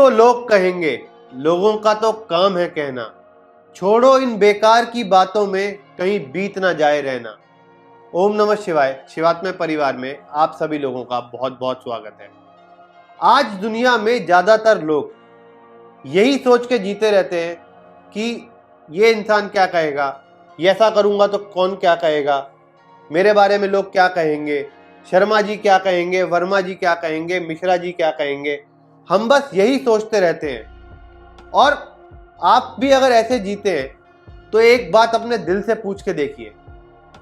तो लोग कहेंगे, लोगों का तो काम है कहना। छोड़ो इन बेकार की बातों में, कहीं बीत ना जाए रहना। ओम नमः शिवाय। शिवात्मय परिवार में आप सभी लोगों का बहुत बहुत स्वागत है। आज दुनिया में ज्यादातर लोग यही सोच के जीते रहते हैं कि ये इंसान क्या कहेगा, ये ऐसा करूंगा तो कौन क्या कहेगा, मेरे बारे में लोग क्या कहेंगे, शर्मा जी क्या कहेंगे, वर्मा जी क्या कहेंगे, मिश्रा जी क्या कहेंगे। हम बस यही सोचते रहते हैं। और आप भी अगर ऐसे जीते हैं तो एक बात अपने दिल से पूछ के देखिए,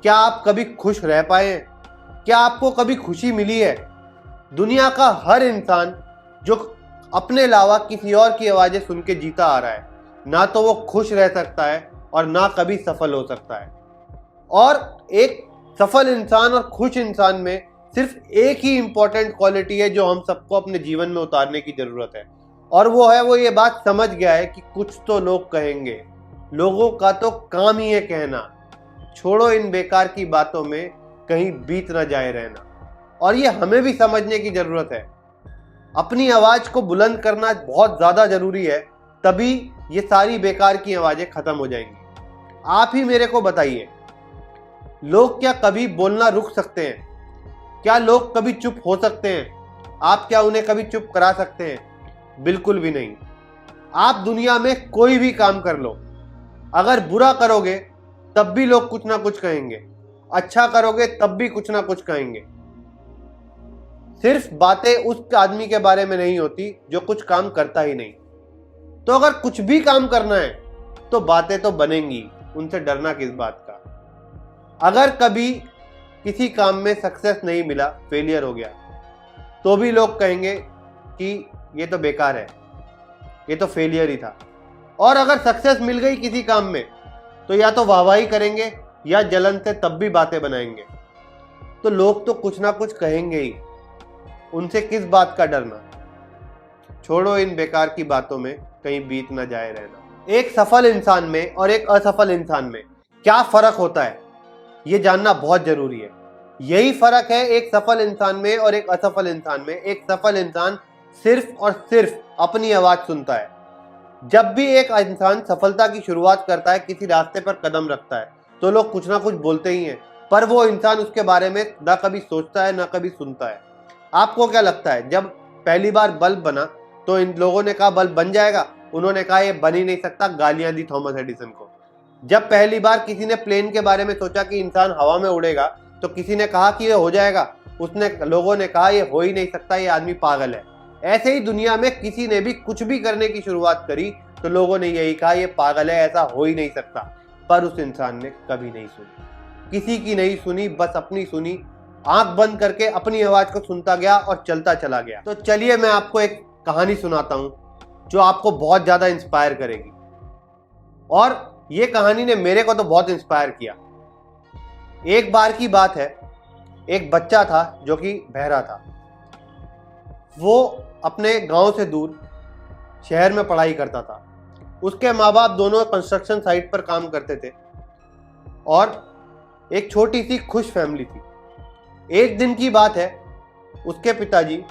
क्या आप कभी खुश रह पाए हैं? क्या आपको कभी खुशी मिली है? दुनिया का हर इंसान जो अपने अलावा किसी और की आवाजें सुन के जीता आ रहा है, ना तो वो खुश रह सकता है और ना कभी सफल हो सकता है। और एक सफल इंसान और खुश इंसान में सिर्फ एक ही इंपॉर्टेंट क्वालिटी है जो हम सबको अपने जीवन में उतारने की जरूरत है, और वो ये बात समझ गया है कि कुछ तो लोग कहेंगे, लोगों का तो काम ही है कहना। छोड़ो इन बेकार की बातों में, कहीं बीत ना जाए रहना। और ये हमें भी समझने की जरूरत है। अपनी आवाज को बुलंद करना बहुत ज्यादा जरूरी है, तभी ये सारी बेकार की आवाजें खत्म हो जाएंगी। आप ही मेरे को बताइए, लोग क्या कभी बोलना रुक सकते हैं? क्या लोग कभी चुप हो सकते हैं? आप क्या उन्हें कभी चुप करा सकते हैं? बिल्कुल भी नहीं। आप दुनिया में कोई भी काम कर लो, अगर बुरा करोगे तब भी लोग कुछ ना कुछ कहेंगे, अच्छा करोगे तब भी कुछ ना कुछ कहेंगे। सिर्फ बातें उस आदमी के बारे में नहीं होती जो कुछ काम करता ही नहीं। तो अगर कुछ भी काम करना है तो बातें तो बनेंगी, उनसे डरना किस बात का। अगर कभी किसी काम में सक्सेस नहीं मिला, फेलियर हो गया, तो भी लोग कहेंगे कि ये तो बेकार है, ये तो फेलियर ही था। और अगर सक्सेस मिल गई किसी काम में तो या तो वाहवाही करेंगे या जलन से तब भी बातें बनाएंगे। तो लोग तो कुछ ना कुछ कहेंगे ही, उनसे किस बात का डरना। छोड़ो इन बेकार की बातों में, कहीं बीत ना जाए रहना। एक सफल इंसान में और एक असफल इंसान में क्या फर्क होता है, ये जानना बहुत जरूरी है। यही फर्क है एक सफल इंसान में और एक असफल इंसान में। एक सफल इंसान सिर्फ और सिर्फ अपनी आवाज सुनता है। जब भी एक इंसान सफलता की शुरुआत करता है, किसी रास्ते पर कदम रखता है, तो लोग कुछ ना कुछ बोलते ही हैं, पर वो इंसान उसके बारे में ना कभी सोचता है ना कभी सुनता है। आपको क्या लगता है, जब पहली बार बल्ब बना तो इन लोगों ने कहा बल्ब बन जाएगा? उन्होंने कहा ये बन ही नहीं सकता, गालियां दी थॉमस एडिसन को। जब पहली बार किसी ने प्लेन के बारे में सोचा कि इंसान हवा में उड़ेगा, तो किसी ने कहा कि ये हो जाएगा, लोगों ने कहा ये हो ही नहीं सकता, ये आदमी पागल है। ऐसे ही दुनिया में किसी ने भी कुछ भी करने की शुरुआत करी तो लोगों ने यही कहा ये पागल है, ऐसा हो ही नहीं सकता। पर उस इंसान ने कभी नहीं सुनी, किसी की नहीं सुनी, बस अपनी सुनी। आंख बंद करके अपनी आवाज को सुनता गया और चलता चला गया। तो चलिए मैं आपको एक कहानी सुनाता हूं जो आपको बहुत ज्यादा इंस्पायर करेगी। और ये कहानी ने मेरे को तो बहुत इंस्पायर किया। एक बार की बात है, एक बच्चा था जो कि बहरा था। वो अपने गांव से दूर शहर में पढ़ाई करता था। उसके माँ बाप दोनों कंस्ट्रक्शन साइट पर काम करते थे और एक छोटी सी खुश फैमिली थी। एक दिन की बात है, उसके पिताजी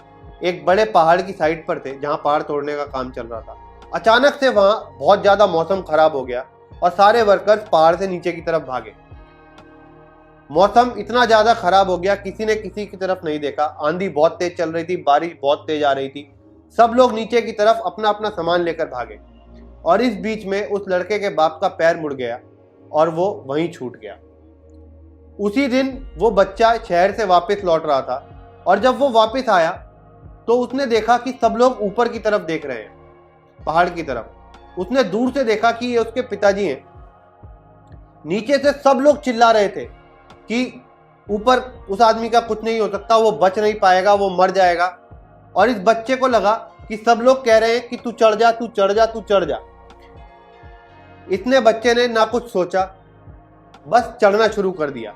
एक बड़े पहाड़ की साइट पर थे जहां पहाड़ तोड़ने का काम चल रहा था। अचानक से वहां बहुत ज्यादा मौसम खराब हो गया और सारे वर्कर्स पहाड़ से नीचे की तरफ भागे। मौसम इतना ज्यादा खराब हो गया, किसी ने किसी की तरफ नहीं देखा। आंधी बहुत तेज चल रही थी, बारिश बहुत तेज आ रही थी। सब लोग नीचे की तरफ अपना अपना सामान लेकर भागे। और इस बीच में उस लड़के के बाप का पैर मुड़ गया और वो वहीं छूट गया। उसी दिन वो बच्चा शहर से वापस लौट रहा था, और जब वो वापस आया तो उसने देखा कि सब लोग ऊपर की तरफ देख रहे हैं, पहाड़ की तरफ। उसने दूर से देखा कि ये उसके पिताजी हैं। नीचे से सब लोग चिल्ला रहे थे कि ऊपर उस आदमी का कुछ नहीं हो सकता, वो बच नहीं पाएगा, वो मर जाएगा। और इस बच्चे को लगा कि सब लोग कह रहे हैं कि तू चढ़ जा, तू चढ़ जा, तू चढ़ जा। इतने बच्चे ने ना कुछ सोचा, बस चढ़ना शुरू कर दिया।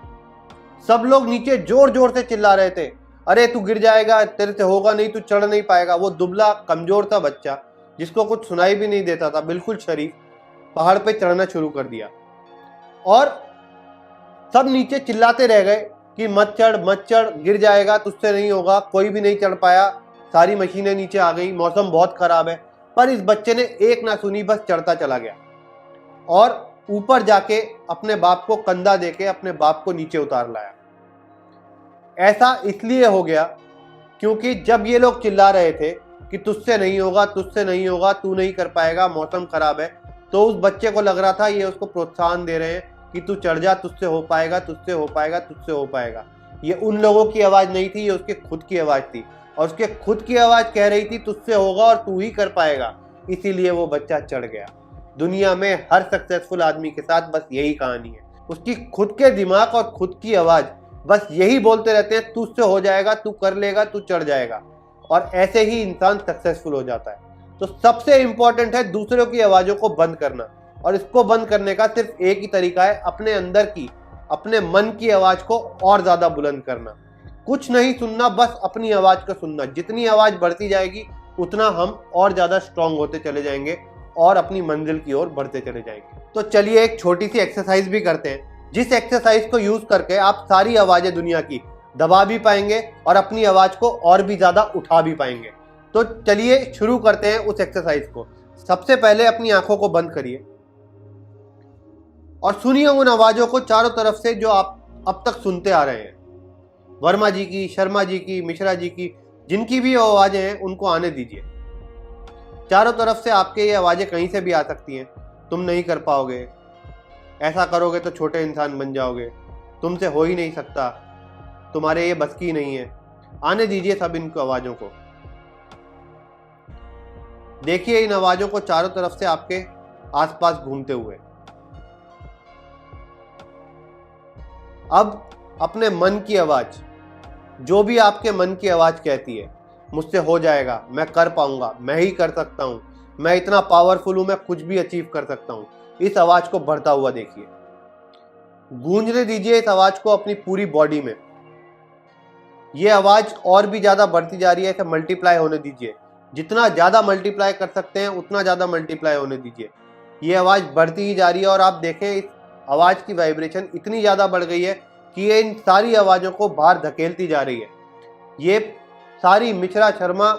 सब लोग नीचे जोर जोर से चिल्ला रहे थे, अरे तू गिर जाएगा, तेरे से होगा नहीं, तू चढ़ नहीं पाएगा। वो दुबला कमजोर सा बच्चा जिसको कुछ सुनाई भी नहीं देता था, बिल्कुल शरीफ, पहाड़ पे चढ़ना शुरू कर दिया। और सब नीचे चिल्लाते रह गए कि मत चढ़ मत चढ़, गिर जाएगा, तुझसे नहीं होगा। कोई भी नहीं चढ़ पाया। सारी मशीनें नीचे आ गई, मौसम बहुत खराब है। पर इस बच्चे ने एक ना सुनी, बस चढ़ता चला गया और ऊपर जाके अपने बाप को कंधा देके अपने बाप को नीचे उतार लाया। ऐसा इसलिए हो गया क्योंकि जब ये लोग चिल्ला रहे थे कि तुझसे नहीं होगा, तुझसे नहीं होगा, तू नहीं कर पाएगा, मौसम खराब है, तो उस बच्चे को लग रहा था ये उसको प्रोत्साहन दे रहे हैं कि तू चढ़ जा, तुझसे हो पाएगा, तुझसे हो पाएगा, तुझसे हो पाएगा। ये उन लोगों की आवाज़ नहीं थी, ये उसके खुद की आवाज़ थी और उसके खुद की आवाज़ कह रही थी तुझसे होगा और तू ही कर पाएगा। इसीलिए वो बच्चा चढ़ गया। दुनिया में हर सक्सेसफुल आदमी के साथ बस यही कहानी है। उसकी खुद के दिमाग और खुद की आवाज़ बस यही बोलते रहते हैं तुझसे हो जाएगा, तू कर लेगा, तू चढ़ जाएगा, और ऐसे ही इंसान सक्सेसफुल हो जाता है। तो सबसे इंपॉर्टेंट है दूसरों की आवाज़ों को बंद करना, और इसको बंद करने का सिर्फ एक ही तरीका है, अपने अंदर की, अपने मन की आवाज़ को और ज़्यादा बुलंद करना। कुछ नहीं सुनना, बस अपनी आवाज़ को सुनना। जितनी आवाज़ बढ़ती जाएगी उतना हम और ज़्यादा स्ट्रांग होते चले जाएंगे और अपनी मंजिल की ओर बढ़ते चले जाएंगे। तो चलिए एक छोटी सी एक्सरसाइज भी करते हैं, जिस एक्सरसाइज को यूज करके आप सारी आवाज़ें दुनिया की दबा भी पाएंगे और अपनी आवाज़ को और भी ज़्यादा उठा भी पाएंगे। तो चलिए शुरू करते हैं उस एक्सरसाइज को। सबसे पहले अपनी आंखों को बंद करिए और सुनिए उन आवाज़ों को चारों तरफ से जो आप अब तक सुनते आ रहे हैं। वर्मा जी की, शर्मा जी की, मिश्रा जी की, जिनकी भी आवाज़ें हैं उनको आने दीजिए। चारों तरफ से आपके ये आवाज़ें कहीं से भी आ सकती हैं। तुम नहीं कर पाओगे, ऐसा करोगे तो छोटे इंसान बन जाओगे, तुमसे हो ही नहीं सकता, तुम्हारे ये बस की नहीं है। आने दीजिए सब इनको आवाज़ों को। देखिए इन आवाज़ों को चारों तरफ से आपके आसपास घूमते हुए। अब अपने मन की आवाज़, जो भी आपके मन की आवाज़ कहती है मुझसे हो जाएगा, मैं कर पाऊंगा, मैं ही कर सकता हूं, मैं इतना पावरफुल हूं, मैं कुछ भी अचीव कर सकता हूं, इस आवाज़ को बढ़ता हुआ देखिए। गूंजने दीजिए इस आवाज़ को अपनी पूरी बॉडी में। ये आवाज़ और भी ज़्यादा बढ़ती जा रही है, इसे मल्टीप्लाई होने दीजिए। जितना ज़्यादा मल्टीप्लाई कर सकते हैं उतना ज़्यादा मल्टीप्लाई होने दीजिए। ये आवाज़ बढ़ती ही जा रही है और आप देखें इस आवाज़ की वाइब्रेशन इतनी ज़्यादा बढ़ गई है कि ये इन सारी आवाज़ों को बाहर धकेलती जा रही है। ये सारी मिश्रा, शर्मा,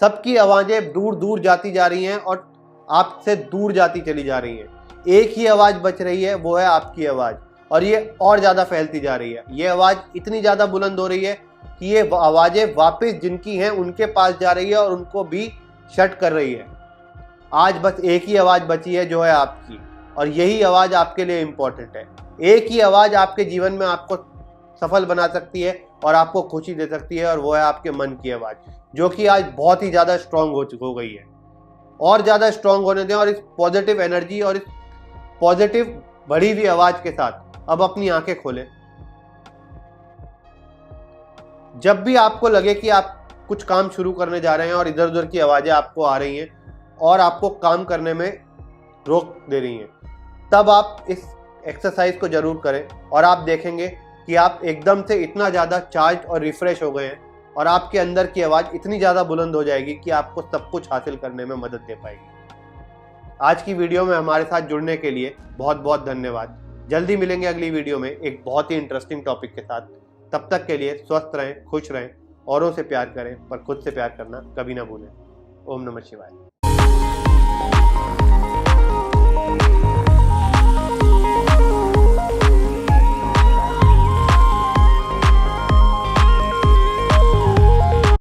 सबकी आवाज़ें दूर दूर जाती जा रही हैं और आपसे दूर जाती चली जा रही हैं। एक ही आवाज़ बच रही है, वो है आपकी आवाज़, और ये और ज़्यादा फैलती जा रही है। ये आवाज़ इतनी ज़्यादा बुलंद हो रही है कि ये आवाज़ें वापस जिनकी हैं उनके पास जा रही है और उनको भी शट कर रही है। आज बस एक ही आवाज़ बची है जो है आपकी, और यही आवाज़ आपके लिए इम्पोर्टेंट है। एक ही आवाज़ आपके जीवन में आपको सफल बना सकती है और आपको खुशी दे सकती है, और वो है आपके मन की आवाज़, जो कि आज बहुत ही ज़्यादा स्ट्रांग हो गई है। और ज़्यादा स्ट्रांग होने दें, और इस पॉजिटिव एनर्जी और इस पॉजिटिव बढ़ी हुई आवाज़ के साथ अब अपनी आंखें खोलें। जब भी आपको लगे कि आप कुछ काम शुरू करने जा रहे हैं और इधर उधर की आवाज़ें आपको आ रही हैं और आपको काम करने में रोक दे रही हैं, तब आप इस एक्सरसाइज को जरूर करें और आप देखेंगे कि आप एकदम से इतना ज़्यादा चार्ज और रिफ्रेश हो गए हैं और आपके अंदर की आवाज़ इतनी ज़्यादा बुलंद हो जाएगी कि आपको सब कुछ हासिल करने में मदद दे पाएगी। आज की वीडियो में हमारे साथ जुड़ने के लिए बहुत बहुत धन्यवाद। जल्दी मिलेंगे अगली वीडियो में एक बहुत ही इंटरेस्टिंग टॉपिक के साथ। तब तक के लिए स्वस्थ रहें, खुश रहें, औरों से प्यार करें पर खुद से प्यार करना कभी ना भूलें। ओम नमः शिवाय।